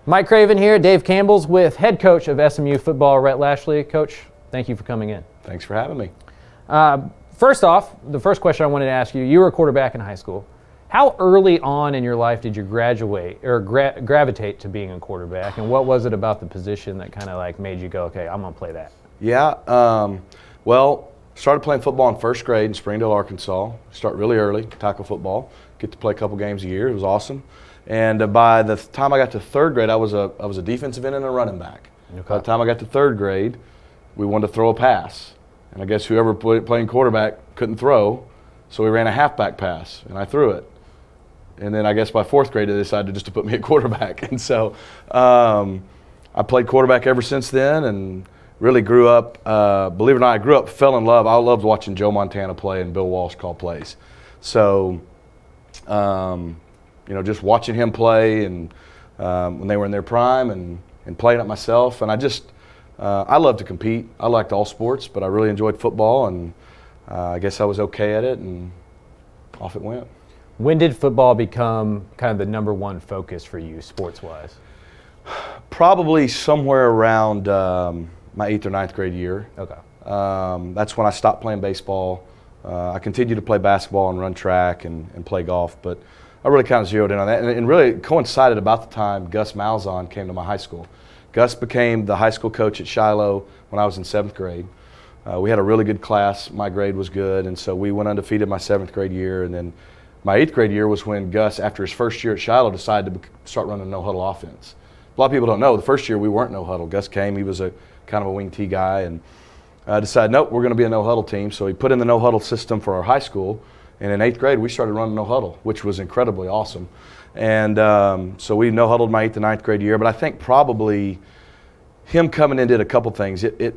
Mike Craven here, Dave Campbell's with head coach of SMU football, Rhett Lashlee. Coach, thank you for coming in. Thanks for having me. First off, the first question I wanted to ask you were a quarterback in high school. How early on in your life did you graduate or gravitate to being a quarterback, and what was it about the position that kind of like made you go, okay, I'm going to play that? Yeah, well, started playing football in first grade in Springdale, Arkansas. Start really early, tackle football, get to play a couple games a year. It was awesome. And by the time I got to third grade, I was a defensive end and a running back. Okay. By the time I got to third grade, we wanted to throw a pass. And I guess whoever playing quarterback couldn't throw, so we ran a halfback pass, and I threw it. And then I guess by fourth grade, they decided just to put me at quarterback. And so I played quarterback ever since then and really grew up, believe it or not, fell in love. I loved watching Joe Montana play and Bill Walsh call plays. So, just watching him play and when they were in their prime and playing it myself. And I love to compete. I liked all sports, but I really enjoyed football, and I guess I was okay at it, and off it went. When did football become kind of the number one focus for you, sports-wise? Probably somewhere around my 8th or 9th grade year. Okay. That's when I stopped playing baseball. I continued to play basketball and run track and play golf, but I really kind of zeroed in on that. And really coincided about the time Gus Malzahn came to my high school. Gus became the high school coach at Shiloh when I was in 7th grade. We had a really good class. My grade was good, and so we went undefeated my 7th grade year. And then my 8th grade year was when Gus, after his first year at Shiloh, decided to start running no-huddle offense. A lot of people don't know, the first year we weren't no-huddle. Gus came, he was a kind of a wing T guy, and decided, nope, we're going to be a no-huddle team. So he put in the no-huddle system for our high school, and in 8th grade we started running no-huddle, which was incredibly awesome. And so we no-huddled my 8th and 9th grade year, but I think probably him coming in did a couple things. It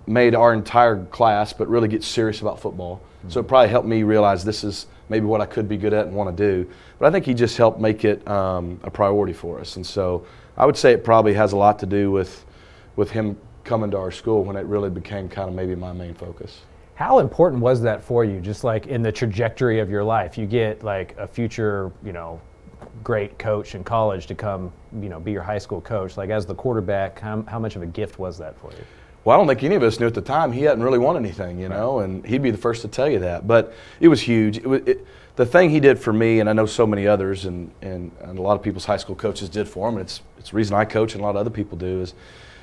made our entire class, but really get serious about football. Mm-hmm. So it probably helped me realize this is maybe what I could be good at and want to do. But I think he just helped make it a priority for us. And so I would say it probably has a lot to do with him coming to our school when it really became kind of maybe my main focus. How important was that for you, just like in the trajectory of your life? You get like a future, great coach in college to come, be your high school coach. Like as the quarterback, how much of a gift was that for you? Well, I don't think any of us knew at the time he hadn't really won anything, and he'd be the first to tell you that. But it was huge. The thing he did for me, and I know so many others, and a lot of people's high school coaches did for him, and it's the reason I coach and a lot of other people do, is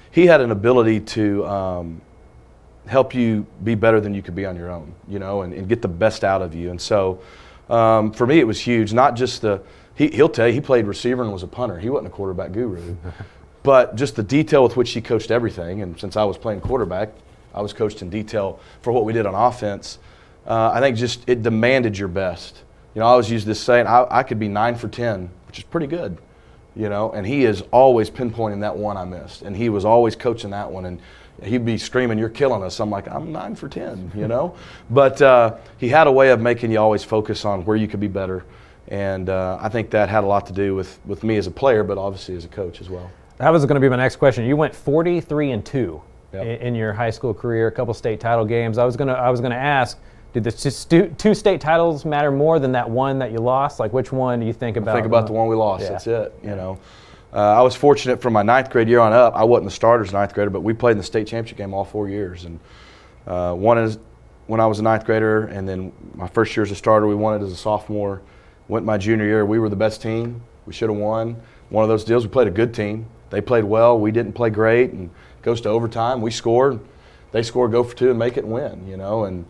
he had an ability to help you be better than you could be on your own, and get the best out of you. And so for me it was huge. Not just he'll tell you he played receiver and was a punter. He wasn't a quarterback guru. But just the detail with which he coached everything, and since I was playing quarterback, I was coached in detail for what we did on offense. I think just it demanded your best. I always use this saying, I could be 9 for 10, which is pretty good, and he is always pinpointing that one I missed, and he was always coaching that one, and he'd be screaming, "You're killing us." I'm like, I'm 9 for 10, But he had a way of making you always focus on where you could be better, and I think that had a lot to do with me as a player, but obviously as a coach as well. That was going to be my next question. You went 43-2 Yep. in your high school career, a couple state title games. I was going to ask, did the two state titles matter more than that one that you lost? Like, which one do you think about? I think about the one we lost. Yeah. That's it. I was fortunate from my 9th grade year on up. I wasn't the starter's 9th grader, but we played in the state championship game all 4 years. And one is when I was a 9th grader, and then my first year as a starter, we won it as a sophomore. Went my junior year, we were the best team. We should have won. One of those deals, we played a good team. They played well. We didn't play great, and it goes to overtime. We scored. They score, go for 2, and make it win. And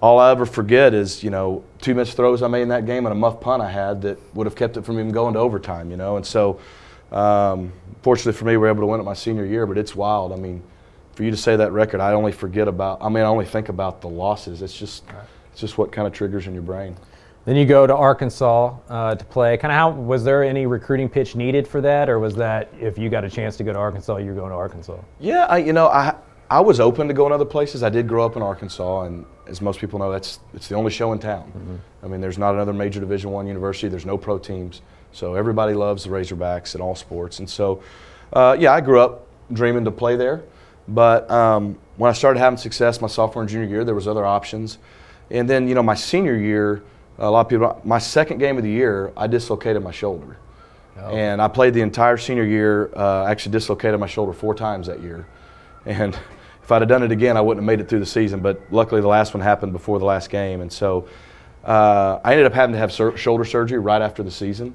all I ever forget is 2 missed throws I made in that game and a muff punt I had that would have kept it from even going to overtime. And so, fortunately for me, we were able to win it my senior year. But it's wild. I mean, for you to say that record, I only think about the losses. It's just what kind of triggers in your brain. Then you go to Arkansas to play. Was there any recruiting pitch needed for that, or was that if you got a chance to go to Arkansas, you're going to Arkansas? Yeah, I was open to going other places. I did grow up in Arkansas, and as most people know, it's the only show in town. Mm-hmm. I mean, there's not another major Division I university. There's no pro teams, so everybody loves the Razorbacks in all sports. And so, I grew up dreaming to play there. But when I started having success my sophomore and junior year, there was other options. And then, my senior year, a lot of people, my second game of the year, I dislocated my shoulder. Oh. And I played the entire senior year. Actually dislocated my shoulder 4 times that year. And if I'd have done it again, I wouldn't have made it through the season. But luckily, the last one happened before the last game. And so I ended up having to have shoulder surgery right after the season.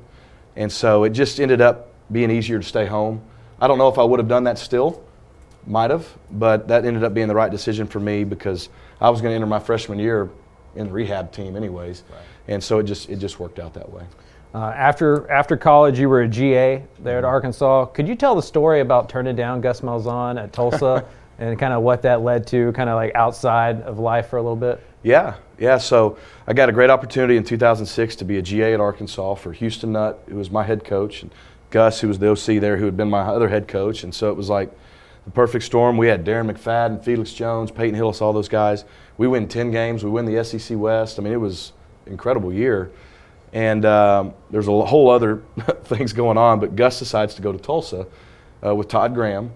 And so it just ended up being easier to stay home. I don't know if I would have done that still. Might have. But that ended up being the right decision for me because I was going to enter my freshman year in the rehab team anyways. Right. And so it just worked out that way. After college, you were a GA there at Arkansas. Could you tell the story about turning down Gus Malzahn at Tulsa and kind of what that led to, kind of like outside of life for a little bit? Yeah. So I got a great opportunity in 2006 to be a GA at Arkansas for Houston Nutt, who was my head coach, and Gus, who was the OC there, who had been my other head coach. And so it was like the perfect storm. We had Darren McFadden, Felix Jones, Peyton Hillis, all those guys. We win 10 games. We win the SEC West. I mean, it was an incredible year. And there's a whole other things going on, but Gus decides to go to Tulsa with Todd Graham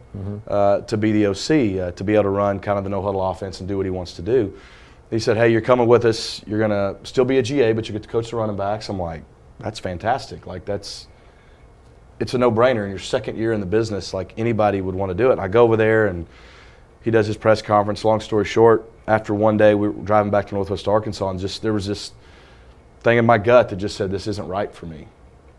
to be the OC, to be able to run kind of the no-huddle offense and do what he wants to do. He said, hey, you're coming with us. You're going to still be a GA, but you get to coach the running backs. I'm like, that's fantastic. Like, it's a no-brainer. In your second year in the business, like anybody would want to do it. And I go over there, and he does his press conference. Long story short, after one day, we were driving back to Northwest Arkansas, and there was this thing in my gut that just said, this isn't right for me.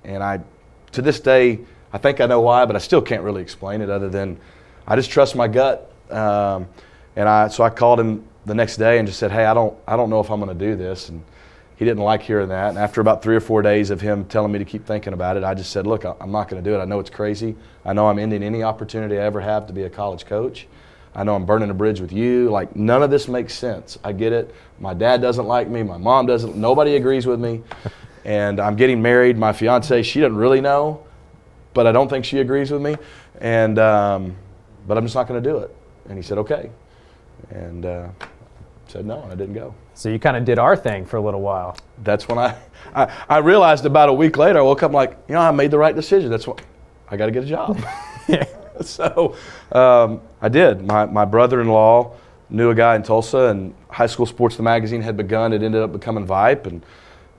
And to this day, I think I know why, but I still can't really explain it other than I just trust my gut. So I called him the next day and just said, hey, I don't know if I'm going to do this. And he didn't like hearing that. And after about 3 or 4 days of him telling me to keep thinking about it, I just said, look, I'm not going to do it. I know it's crazy. I know I'm ending any opportunity I ever have to be a college coach. I know I'm burning a bridge with you. Like, none of this makes sense. I get it. My dad doesn't like me. My mom doesn't. Nobody agrees with me. And I'm getting married. My fiance, she doesn't really know, but I don't think she agrees with me. And but I'm just not going to do it. And he said, okay. And said no, and I didn't go. So you kind of did our thing for a little while. That's when I realized about a week later, I woke up like, I made the right decision. That's what I got to get a job. Yeah. So I did. My brother-in-law knew a guy in Tulsa, and High School Sports, the magazine, had begun. It ended up becoming Vipe, and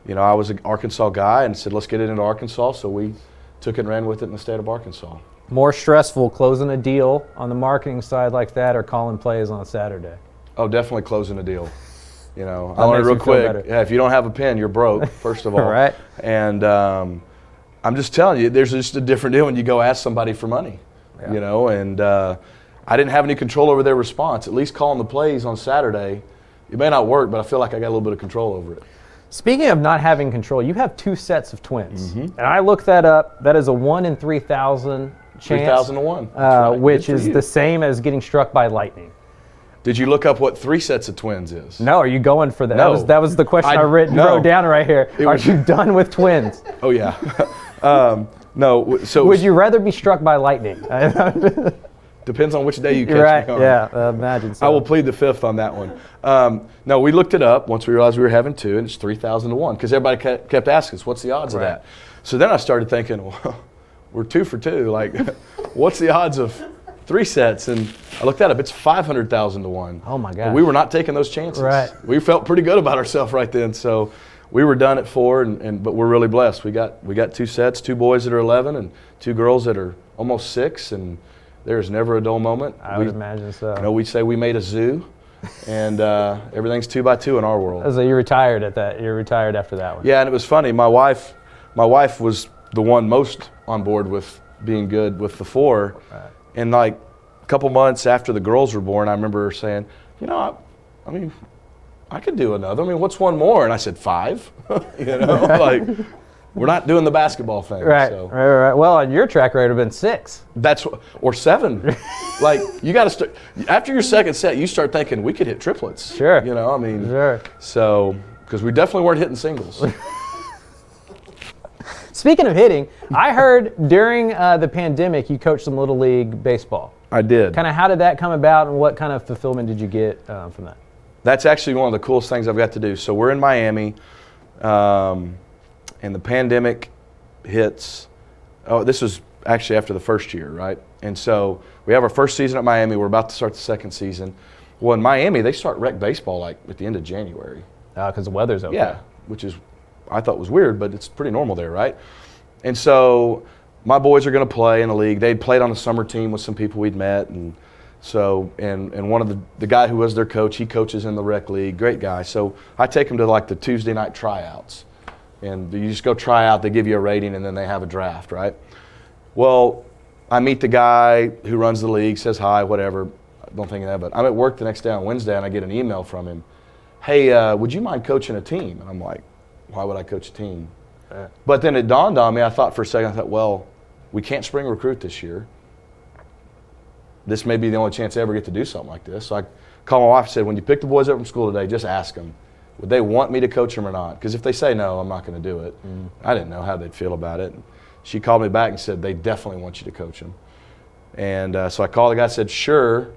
I was an Arkansas guy and said, let's get it into Arkansas. So we took it and ran with it in the state of Arkansas. More stressful closing a deal on the marketing side like that or calling plays on a Saturday? Oh, definitely closing a deal. I learned real quick. Yeah, if you don't have a pen, you're broke, first of all. Right. And I'm just telling you, there's just a different deal when you go ask somebody for money. Yeah. And I didn't have any control over their response. At least calling the plays on Saturday, it may not work, but I feel like I got a little bit of control over it. Speaking of not having control, you have 2 sets of twins. And I looked that up. That is a 1 in 3,000 chance. 3,000 to 1. Right. Which is the same as getting struck by lightning. Did you look up what 3 sets of twins is? No, are you going for that? No. That was the question I wrote down right here. Are you done with twins? Oh, yeah. No. So would you rather be struck by lightning? Depends on which day you catch right, me on. Yeah, imagine so. I will plead the fifth on that one. No, we looked it up once we realized we were having 2, and it's 3,000 to 1 because everybody kept asking us, what's the odds of that? So then I started thinking, well, we're 2 for 2. Like, what's the odds of 3 sets? And I looked that up. It's 500,000 to 1. Oh, my God. But we were not taking those chances. Right. We felt pretty good about ourselves right then. So we were done at 4, but we're really blessed. We got 2 sets, 2 boys that are 11 and 2 girls that are almost 6, and there's never a dull moment. I would imagine so. We'd say we made a zoo, and everything's 2 by 2 in our world. So you retired at that. You retired after that one. Yeah, and it was funny. My wife was the one most on board with being good with the 4, and like a couple months after the girls were born, I remember her saying, I mean, I could do another. I mean, what's one more? And I said 5. Like, we're not doing the basketball thing. Right, so. right. Well, on your track record, it would have been 6. Or 7. Like, you got to start, after your second set, you start thinking, we could hit triplets. Sure. Sure. So, because we definitely weren't hitting singles. Speaking of hitting, I heard during the pandemic you coached some Little League baseball. I did. Kind of how did that come about, and what kind of fulfillment did you get from that? That's actually one of the coolest things I've got to do. So we're in Miami, and the pandemic hits. Oh, this was actually after the first year, right? And so we have our first season at Miami. We're about to start the second season. Well, in Miami, they start rec baseball like at the end of January. Because the weather's okay. Yeah, which is I thought was weird, but it's pretty normal there, right? And so my boys are going to play in the league. They'd played on the summer team with some people we'd met. And so, and one of the guy who was their coach, he coaches in the rec league, great guy. So I take them to like the Tuesday night tryouts. And you just go try out, they give you a rating, and then they have a draft, right? Well, I meet the guy who runs the league, says hi, whatever. I don't think of that, but I'm at work the next day on Wednesday, and I get an email from him. Hey, would you mind coaching a team? And I'm like, why would I coach a team? But then it dawned on me, I thought for a second, I thought, well, we can't spring recruit this year. This may be the only chance I ever get to do something like this. So I called my wife and said, when you pick the boys up from school today, just ask them, would they want me to coach them or not? Because if they say no, I'm not going to do it. I didn't know how they'd feel about it. She called me back and said, they definitely want you to coach them. And so I called the guy and said, sure,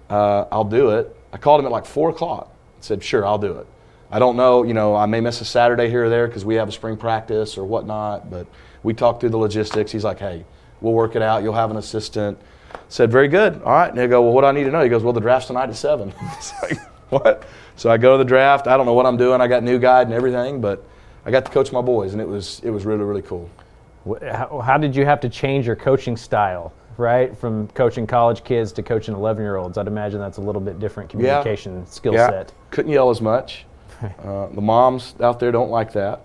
I'll do it. I called him at like 4 o'clock and said, sure, I'll do it. I don't know, I may miss a Saturday here or there because we have a spring practice or whatnot, but we talked through the logistics. He's like, hey, we'll work it out. You'll have an assistant. Said, very good. All right. And they go, well, what do I need to know? He goes, well, the draft's tonight at 7. It's like, what? So I go to the draft. I don't know what I'm doing. I got new guide and everything, but I got to coach my boys, and it was really, really cool. How did you have to change your coaching style, right, from coaching college kids to coaching 11-year-olds? I'd imagine that's a little bit different communication skill set. Couldn't yell as much. The moms out there don't like that.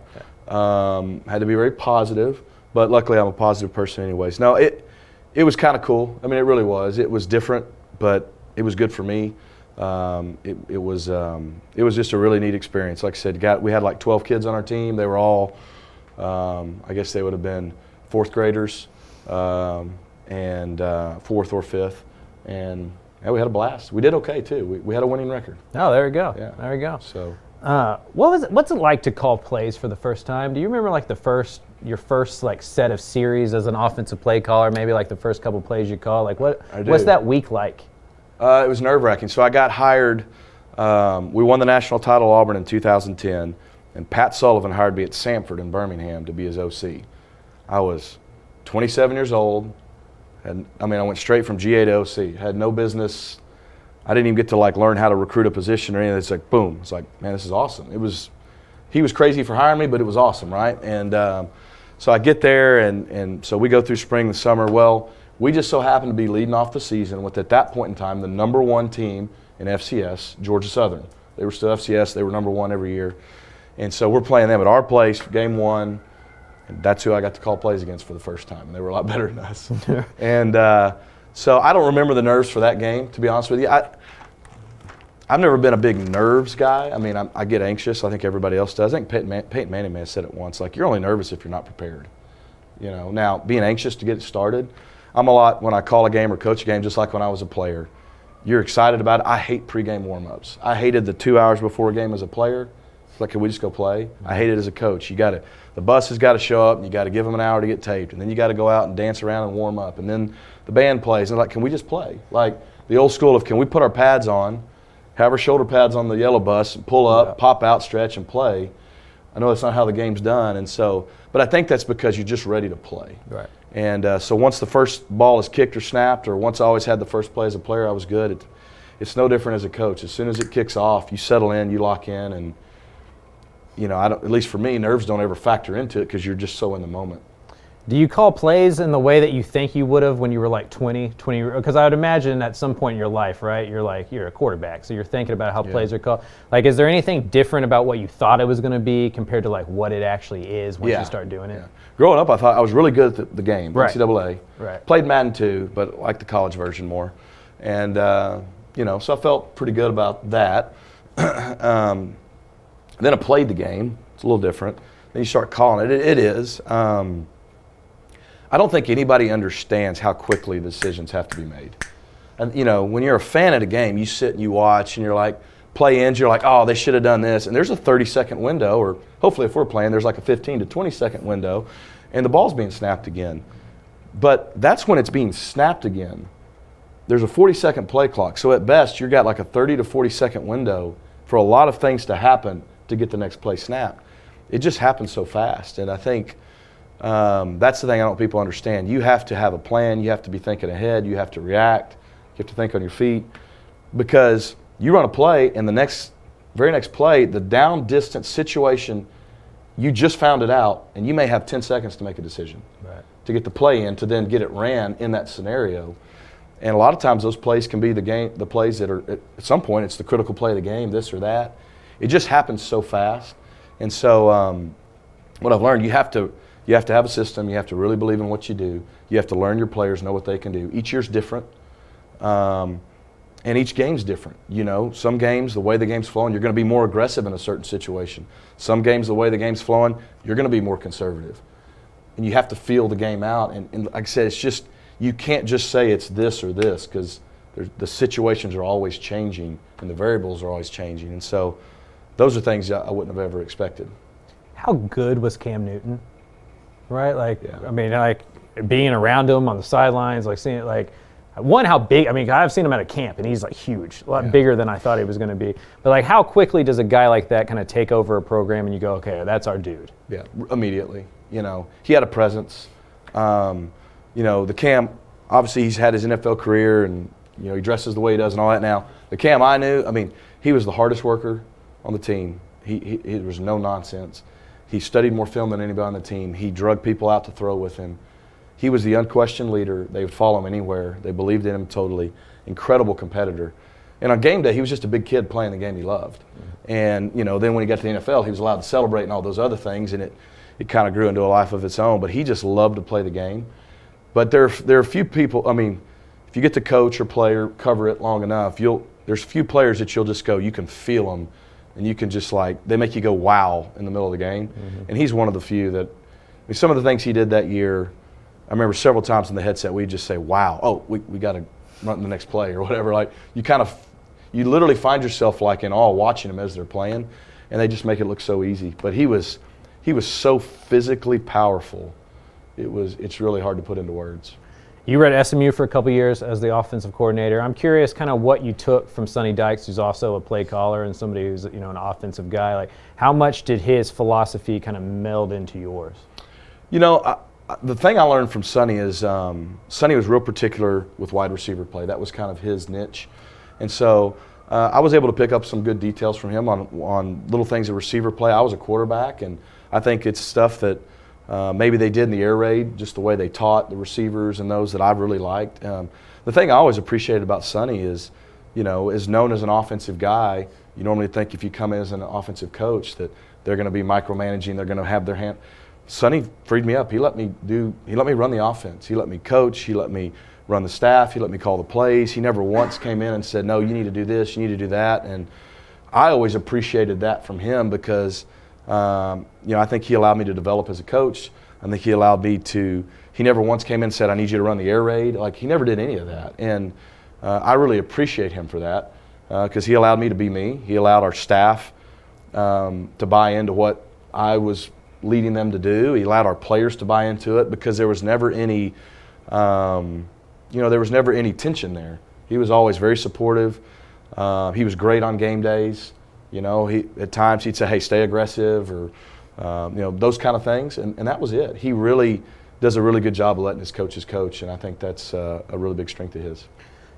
Had to be very positive, but luckily I'm a positive person anyways. No, it was kind of cool. I mean, it really was. It was different, but it was good for me. It was just a really neat experience. Like I said, we had like 12 kids on our team. They were all, I guess they would have been 4th graders, and 4th or 5th, and we had a blast. We did okay too. We had a winning record. Oh, there we go. Yeah. There we go. So, what's it like to call plays for the first time? Do you remember like your first like set of series as an offensive play caller? Maybe like the first couple plays you call. Like what's that week like? It was nerve-wracking. So I got hired. We won the national title at Auburn in 2010, and Pat Sullivan hired me at Samford in Birmingham to be his OC. I was 27 years old. I went straight from GA to OC. Had no business. I didn't even get to like learn how to recruit a position or anything. It's like boom. It's like, man, this is awesome. He was crazy for hiring me, but it was awesome, right? And so I get there, and so we go through spring and summer. Well, we just so happened to be leading off the season with, at that point in time, the #1 team in FCS, Georgia Southern. They were still FCS. They were #1 every year. And so we're playing them at our place, game 1. And that's who I got to call plays against for the first time. And they were a lot better than us. And so I don't remember the nerves for that game, to be honest with you. I've never been a big nerves guy. I mean, I get anxious. I think everybody else does. I think Peyton Manning may have said it once, like, you're only nervous if you're not prepared. Now, being anxious to get it started, I'm a lot when I call a game or coach a game, just like when I was a player. You're excited about it. I hate pregame warm-ups. I hated the 2 hours before a game as a player. It's like, can we just go play? I hate it as a coach. The bus has got to show up, and you got to give them an hour to get taped, and then you got to go out and dance around and warm up, and then the band plays, and like, can we just play? Like the old school of, can we put our pads on, have our shoulder pads on the yellow bus, and pull up, pop out, stretch, and play. I know that's not how the game's done, and so, but I think that's because you're just ready to play. Right. And so once the first ball is kicked or snapped, or once I always had the first play as a player, I was good. It's no different as a coach. As soon as it kicks off, you settle in, you lock in, and at least for me, nerves don't ever factor into it because you're just so in the moment. Do you call plays in the way that you think you would have when you were like 20? Because I would imagine at some point in your life, right, you're a quarterback, so you're thinking about how plays are called. Like, is there anything different about what you thought it was going to be compared to like what it actually is once you start doing it? Yeah. Growing up, I thought I was really good at the game, right. NCAA. Right. Played Madden too, but like the college version more. And, so I felt pretty good about that. Then I played the game. It's a little different. Then you start calling it. It is. I don't think anybody understands how quickly decisions have to be made. And, when you're a fan of the game, you sit and you watch, and you're like, play ends, you're like, oh, they should have done this. And there's a 30-second window, or hopefully if we're playing, there's like a 15 to 20-second window, and the ball's being snapped again. But that's when it's being snapped again. There's a 40-second play clock. So at best, you've got like a 30 to 40-second window for a lot of things to happen to get the next play snapped. It just happens so fast. And I think that's the thing I don't people understand. You have to have a plan. You have to be thinking ahead. You have to react. You have to think on your feet. Because you run a play, and the very next play, the down distance situation you just found it out, and you may have 10 seconds to make a decision, to get the play in, to then get it ran in that scenario. And a lot of times those plays can be the plays that are, at some point, it's the critical play of the game, this or that. It just happens so fast. And so what I've learned, you have to have a system. You have to really believe in what you do. You have to learn your players, know what they can do. Each year's different, and each game's different. You know, some games, the way the game's flowing, you're going to be more aggressive in a certain situation. Some games, the way the game's flowing, you're going to be more conservative. And you have to feel the game out. And like I said, it's just, you can't just say it's this or this, because the situations are always changing and the variables are always changing. And so those are things I wouldn't have ever expected. How good was Cam Newton? Right? Like, I mean, like being around him on the sidelines, like seeing it, like, one, how big, I mean, I've seen him at a camp and he's like huge, a lot bigger than I thought he was going to be. But like, how quickly does a guy like that kind of take over a program and you go, okay, that's our dude? Yeah, immediately. You know, he had a presence. You know, the Cam, obviously he's had his NFL career and, you know, he dresses the way he does and all that now. The Cam I knew, I mean, he was the hardest worker on the team. There was no nonsense. He studied more film than anybody on the team. He drug people out to throw with him. He was the unquestioned leader. They would follow him anywhere. They believed in him totally. Incredible competitor. And on game day, he was just a big kid playing the game he loved. And, you know, then when he got to the NFL, he was allowed to celebrate and all those other things, and it kind of grew into a life of its own. But he just loved to play the game. But there are a few people, I mean, if you get to coach or play or cover it long enough, there's a few players that you'll just go, you can feel them, and you can just like, they make you go wow in the middle of the game. And he's one of the few that, I mean, some of the things he did that year, I remember several times in the headset we'd just say, wow, oh, we got to run the next play or whatever. Like, you literally find yourself like in awe watching them as they're playing, and they just make it look so easy. But he was so physically powerful. It's really hard to put into words. You were at SMU for a couple years as the offensive coordinator. I'm curious kind of what you took from Sonny Dykes, who's also a play caller and somebody who's, you know, an offensive guy. Like, how much did his philosophy kind of meld into yours? You know, the thing I learned from Sonny is Sonny was real particular with wide receiver play. That was kind of his niche. And so I was able to pick up some good details from him on little things of receiver play. I was a quarterback, and I think it's stuff that maybe they did in the air raid, just the way they taught the receivers and those that I really liked. The thing I always appreciated about Sonny is, you know, is known as an offensive guy. You normally think if you come in as an offensive coach that they're going to be micromanaging, they're going to have their hand. Sonny freed me up. He let me run the offense. He let me coach. He let me run the staff. He let me call the plays. He never once came in and said, no, you need to do this, you need to do that. And I always appreciated that from him because, you know, I think he allowed me to develop as a coach. I think he allowed me to, he never once came in and said, I need you to run the air raid. Like, he never did any of that. And I really appreciate him for that because he allowed me to be me. He allowed our staff to buy into what I was leading them to do. He allowed our players to buy into it because there was never any, you know, there was never any tension there. He was always very supportive. He was great on game days. You know, at times he'd say, hey, stay aggressive, or, you know, those kind of things. And that was it. He really does a really good job of letting his coaches coach, and I think that's a really big strength of his.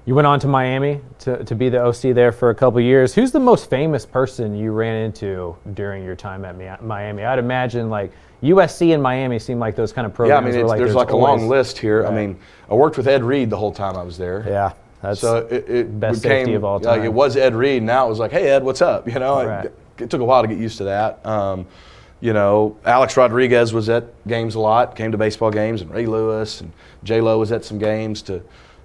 You went on to Miami to be the OC there for a couple of years. Who's the most famous person you ran into during your time at Miami? I'd imagine like USC and Miami seem like those kind of programs. Yeah, I mean, there's like a long list here. Right. I mean, I worked with Ed Reed the whole time I was there. Yeah, that's so it best became, safety of all time. Like, it was Ed Reed. Now it was like, hey, Ed, what's up? You know, right. It took a while to get used to that. You know, Alex Rodriguez was at games a lot, came to baseball games, and Ray Lewis and J-Lo was at some games to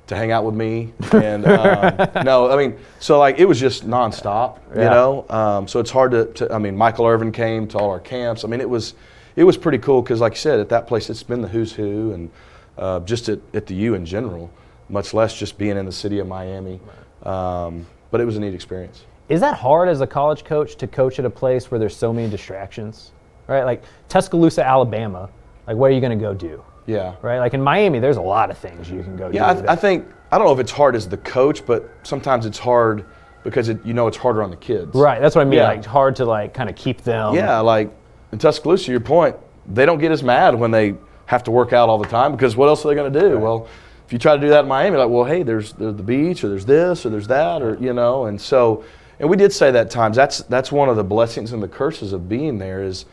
hang out with me. And no, I mean, so like it was just nonstop, you know? So it's hard to, I mean, Michael Irvin came to all our camps. I mean, it was pretty cool because, like you said, at that place it's been the who's who, and just at the U in general, much less just being in the city of Miami. But it was a neat experience. Is that hard as a college coach to coach at a place where there's so many distractions, right? Like Tuscaloosa, Alabama, like what are you going to go do? Yeah. Right? Like in Miami, there's a lot of things you can go do. Yeah, I think, I don't know if it's hard as the coach, but sometimes it's hard because you know it's harder on the kids. Right, that's what I mean. Yeah. Like hard to like kind of keep them. Yeah, like in Tuscaloosa, your point, they don't get as mad when they have to work out all the time because what else are they going to do? Right. Well, if you try to do that in Miami, like, well, hey, there's the beach, or there's this, or there's that, or, you know, and so, and we did say that times. That's one of the blessings and the curses of being there is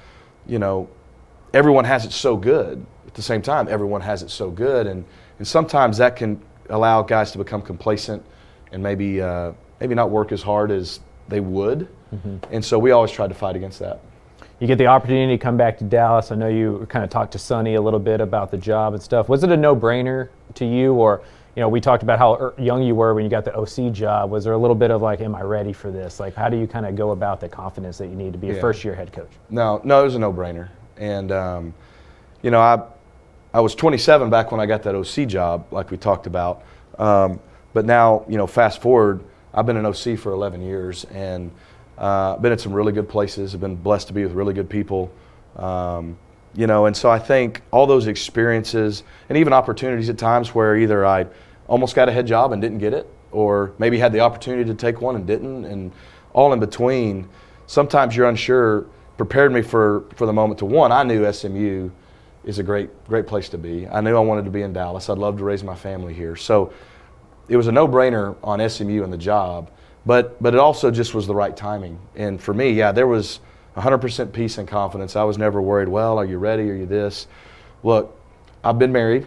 everyone has it so good. At the same time, everyone has it so good, and sometimes that can allow guys to become complacent and maybe not work as hard as they would. And so we always try to fight against that. You get the opportunity to come back to Dallas. I know you kind of talked to Sonny a little bit about the job and stuff. Was it a no-brainer to you, or we talked about how young you were when you got the OC job. Was there a little bit of like, am I ready for this? Like, how do you kind of go about the confidence that you need to be a first-year head coach? No, it was a no-brainer. And I was 27 back when I got that OC job, like we talked about. But now, fast forward, I've been an OC for 11 years, and been at some really good places. I've been blessed to be with really good people. And so I think all those experiences and even opportunities at times where either I almost got a head job and didn't get it, or maybe had the opportunity to take one and didn't, and all in between, sometimes you're unsure, prepared me for the moment to one. I knew SMU is a great place to be. I knew I wanted to be in Dallas. I'd love to raise my family here. So it was a no-brainer on SMU and the job, but it also just was the right timing. And for me, there was 100% peace and confidence. I was never worried, well, are you ready? Are you this? Look, I've been married,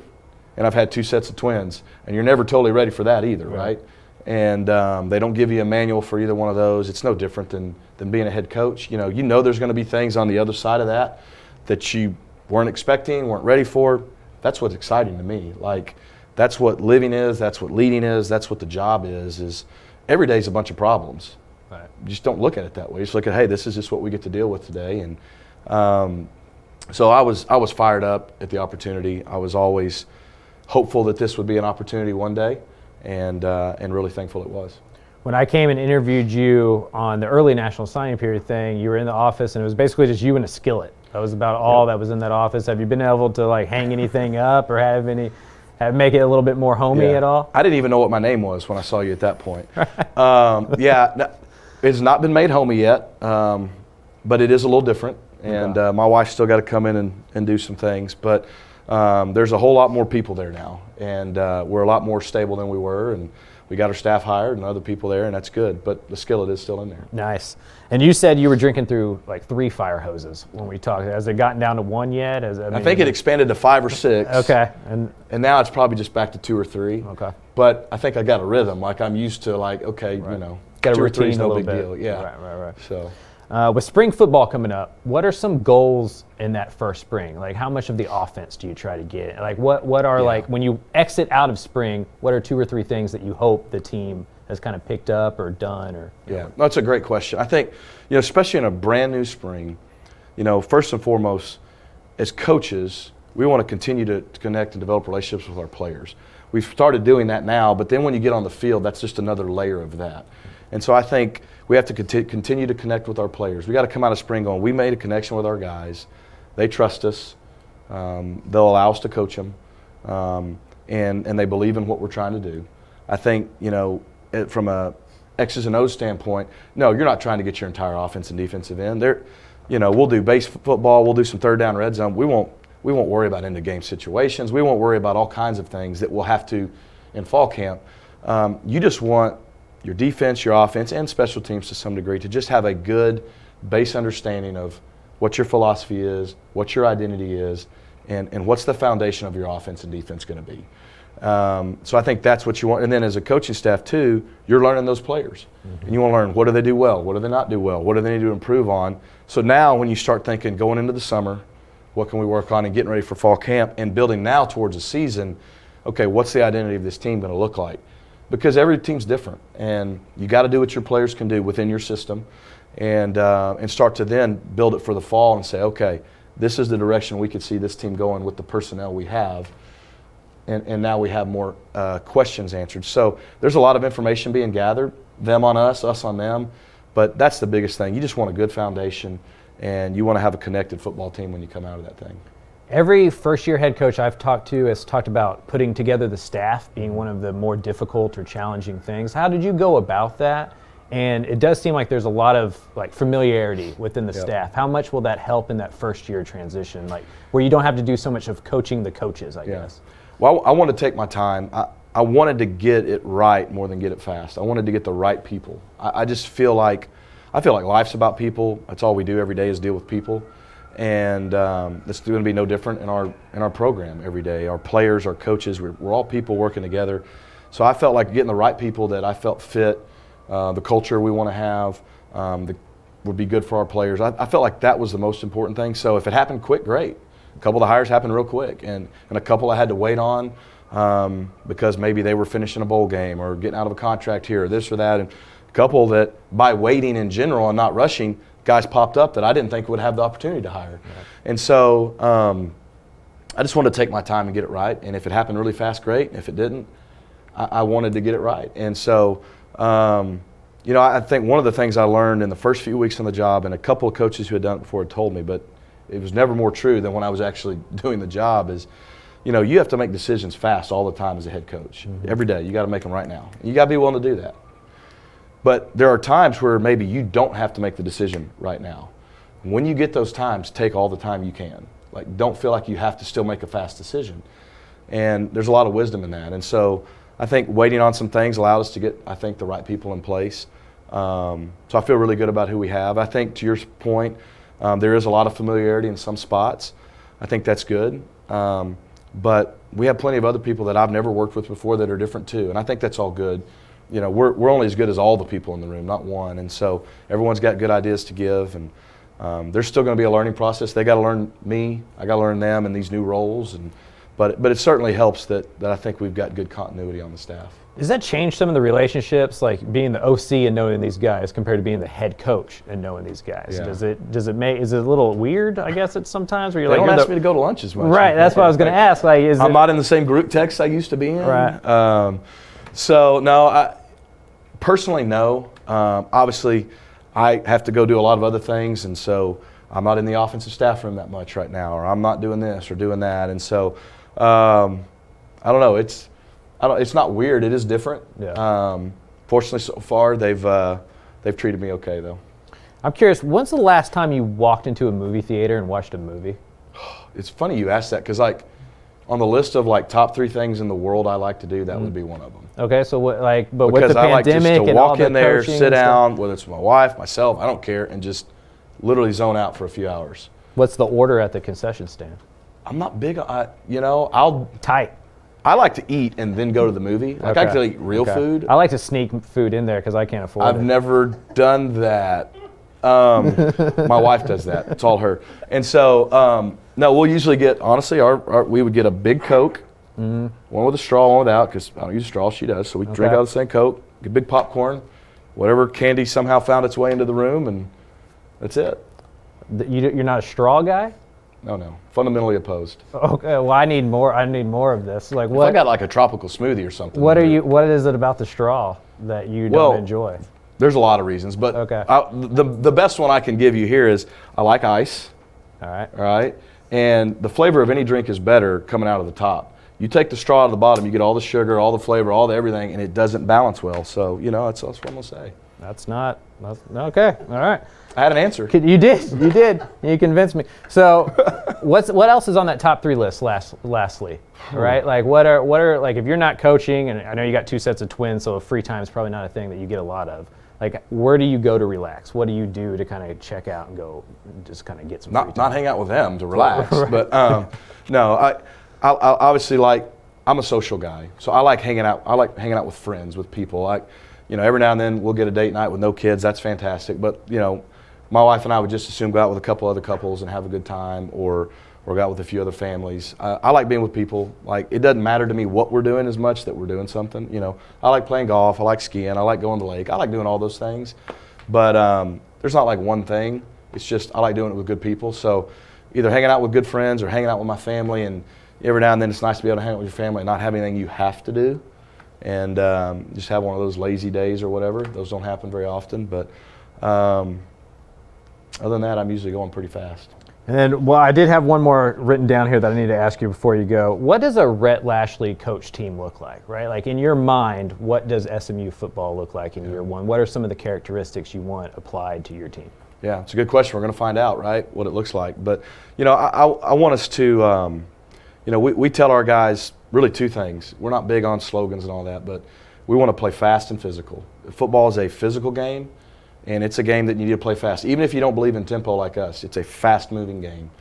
and I've had 2 sets of twins, and you're never totally ready for that either, right? And they don't give you a manual for either one of those. It's no different than being a head coach. There's going to be things on the other side of that you weren't expecting, weren't ready for. That's what's exciting to me. Like, that's what living is, that's what leading is, that's what the job is every day is a bunch of problems. Right. You just don't look at it that way. You just look at, hey, this is just what we get to deal with today. And so I was fired up at the opportunity. I was always hopeful that this would be an opportunity one day, and really thankful it was. When I came and interviewed you on the early national signing period thing, you were in the office, and it was basically just you and a skillet. That was about all that was in that office. Have you been able to like hang anything up or make it a little bit more homey at all? I didn't even know what my name was when I saw you at that point. It's not been made homey yet, but it is a little different. And my wife's still got to come in and do some things. But there's a whole lot more people there now. And we're a lot more stable than we were. And we got our staff hired and other people there, and that's good. But the skillet is still in there. Nice. And you said you were drinking through like 3 fire hoses when we talked. Has it gotten down to 1 yet? I think it expanded to 5 or 6. Okay. And now it's probably just back to 2 or 3. Okay. But I think I got a rhythm. Like, I'm used to got a 2 or 3 routine is no a little big bit. deal. Yeah. Right. So. With spring football coming up, what are some goals in that first spring? Like, how much of the offense do you try to get? Like, what are like when you exit out of spring? What are 2 or 3 things that you hope the team has kind of picked up or done? Or that's a great question. I think especially in a brand new spring, first and foremost, as coaches, we want to continue to connect and develop relationships with our players. We've started doing that now, but then when you get on the field, that's just another layer of that. And so I think we have to continue to connect with our players. We got to come out of spring going, we made a connection with our guys. They trust us. They'll allow us to coach them, and they believe in what we're trying to do. I think from a X's and O's standpoint, no, you're not trying to get your entire offense and defensive end. We'll do base football. We'll do some third down red zone. We won't worry about end of game situations. We won't worry about all kinds of things that we'll have to in fall camp. You just want your defense, your offense, and special teams to some degree to just have a good base understanding of what your philosophy is, what your identity is, and what's the foundation of your offense and defense going to be. So I think that's what you want. And then as a coaching staff too, you're learning those players. Mm-hmm. And you want to learn, what do they do well? What do they not do well? What do they need to improve on? So now when you start thinking going into the summer, what can we work on, and getting ready for fall camp and building now towards the season, okay, what's the identity of this team going to look like? Because every team's different, and you got to do what your players can do within your system, and start to then build it for the fall and say, okay, this is the direction we could see this team going with the personnel we have, and now we have more questions answered. So there's a lot of information being gathered, them on us on them, but that's the biggest thing. You just want a good foundation, and you want to have a connected football team when you come out of that thing. Every first-year head coach I've talked to has talked about putting together the staff being one of the more difficult or challenging things. How did you go about that? And it does seem like there's a lot of familiarity within the staff. How much will that help in that first-year transition, where you don't have to do so much of coaching the coaches, I guess? Well, I want to take my time. I wanted to get it right more than get it fast. I wanted to get the right people. I just feel like life's about people. That's all we do every day is deal with people. And it's going to be no different in our program every day. Our players, our coaches, we're all people working together. So I felt like getting the right people that I felt fit, the culture we want to have, would be good for our players. I felt like that was the most important thing. So if it happened quick, great. A couple of the hires happened real quick, and a couple I had to wait on because maybe they were finishing a bowl game or getting out of a contract here or this or that. And a couple that by waiting in general and not rushing, guys popped up that I didn't think would have the opportunity to hire. Right. And so I just wanted to take my time and get it right. And if it happened really fast, great. And if it didn't, I wanted to get it right. And so, I think one of the things I learned in the first few weeks on the job, and a couple of coaches who had done it before had told me, but it was never more true than when I was actually doing the job, is, you have to make decisions fast all the time as a head coach. Mm-hmm. Every day, you got to make them right now. And you got to be willing to do that. But there are times where maybe you don't have to make the decision right now. When you get those times, take all the time you can. Like, don't feel like you have to still make a fast decision. And there's a lot of wisdom in that. And so I think waiting on some things allowed us to get, I think, the right people in place. So I feel really good about who we have. I think, to your point, there is a lot of familiarity in some spots. I think that's good. But we have plenty of other people that I've never worked with before that are different too. And I think that's all good. We're only as good as all the people in the room, not one. And so everyone's got good ideas to give. And there's still going to be a learning process. They got to learn me. I got to learn them in these new roles. But it certainly helps that I think we've got good continuity on the staff. Does that change some of the relationships, like being the OC and knowing these guys compared to being the head coach and knowing these guys? Yeah. Is it a little weird, I guess, at sometimes where you're they like, don't ask me to go to lunch as much. Right, that's what I was going to ask. Like, I'm not in the same group text I used to be in. Right. So no, personally, no. Obviously, I have to go do a lot of other things, and so I'm not in the offensive staff room that much right now, or I'm not doing this or doing that, and so I don't know. It's not weird. It is different. Yeah. Fortunately, so far they've treated me okay though. I'm curious. When's the last time you walked into a movie theater and watched a movie? It's funny you asked that, because like on the list of like top 3 things in the world I like to do, that would be one of them. Okay, so what, but because with the I pandemic like just to and all walk the in there, coaching sit down, whether it's my wife, myself, I don't care, and just literally zone out for a few hours. What's the order at the concession stand? I'm not big on, I'll tight. I like to eat and then go to the movie. Like I can eat real food. I like to sneak food in there because I can't afford it. I've never done that. My wife does that. It's all her. And so, no, we'll usually get, honestly, we would get a big Coke, one with a straw, one without, because I don't use a straw, she does. So we drink out of the same Coke, get big popcorn, whatever candy somehow found its way into the room, and that's it. You're not a straw guy? No. Fundamentally opposed. Okay, well, I need more of this. Like, what? If I got like a tropical smoothie or something. What is it about the straw that you don't enjoy? There's a lot of reasons, but the best one I can give you here is I like ice. All right. All right. And the flavor of any drink is better coming out of the top. You take the straw out of the bottom, you get all the sugar, all the flavor, all the everything, and it doesn't balance well. So, that's what I'm going to say. That's okay. All right. I had an answer. You did. You convinced me. So, what else is on that top 3 list? Lastly, right? Like, what are like if you're not coaching, and I know you got 2 sets of twins, so free time is probably not a thing that you get a lot of. Like, where do you go to relax? What do you do to kind of check out and go, just kind of get some free time? Not hang out with them to relax, right. But no. I obviously I'm a social guy, so I like hanging out. I like hanging out with friends, with people. Every now and then we'll get a date night with no kids. That's fantastic. But my wife and I would just as soon go out with a couple other couples and have a good time, or go out with a few other families. I like being with people. Like, it doesn't matter to me what we're doing as much that we're doing something. I like playing golf. I like skiing. I like going to the lake. I like doing all those things. But there's not like one thing. It's just I like doing it with good people. So either hanging out with good friends or hanging out with my family. And every now and then it's nice to be able to hang out with your family and not have anything you have to do. And just have one of those lazy days or whatever. Those don't happen very often. But other than that, I'm usually going pretty fast. And then, I did have one more written down here that I need to ask you before you go. What does a Rhett Lashlee coach team look like, right? Like, in your mind, what does SMU football look like in year one? What are some of the characteristics you want applied to your team? Yeah, it's a good question. We're going to find out, right, what it looks like. But, I want us to, we tell our guys really 2 things. We're not big on slogans and all that, but we want to play fast and physical. Football is a physical game, And it's a game that you need to play fast. Even if you don't believe in tempo like us, it's a fast-moving game.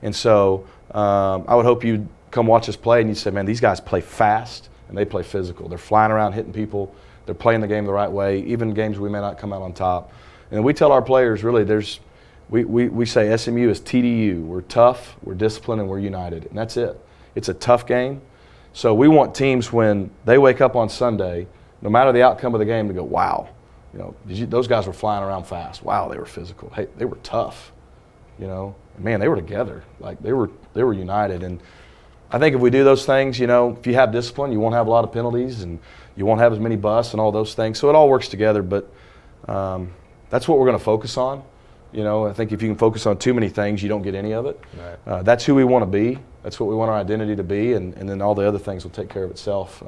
And so I would hope you'd come watch us play and you'd say, man, these guys play fast and they play physical. They're flying around hitting people. They're playing the game the right way, even games we may not come out on top. And we tell our players, really, we say SMU is TDU. We're tough, we're disciplined, and we're united. And that's it. It's a tough game. So we want teams, when they wake up on Sunday, no matter the outcome of the game, to go, wow, those guys were flying around fast. Wow, they were physical. Hey, they were tough. Man, they were together. Like they were united. And I think if we do those things, if you have discipline, you won't have a lot of penalties and you won't have as many busts and all those things. So it all works together. But that's what we're going to focus on. I think if you can focus on too many things, you don't get any of it. Right. That's who we want to be. That's what we want our identity to be. And then all the other things will take care of itself.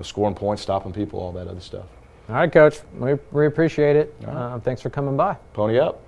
Scoring points, stopping people, all that other stuff. All right, Coach. We appreciate it. Thanks for coming by. Pony up.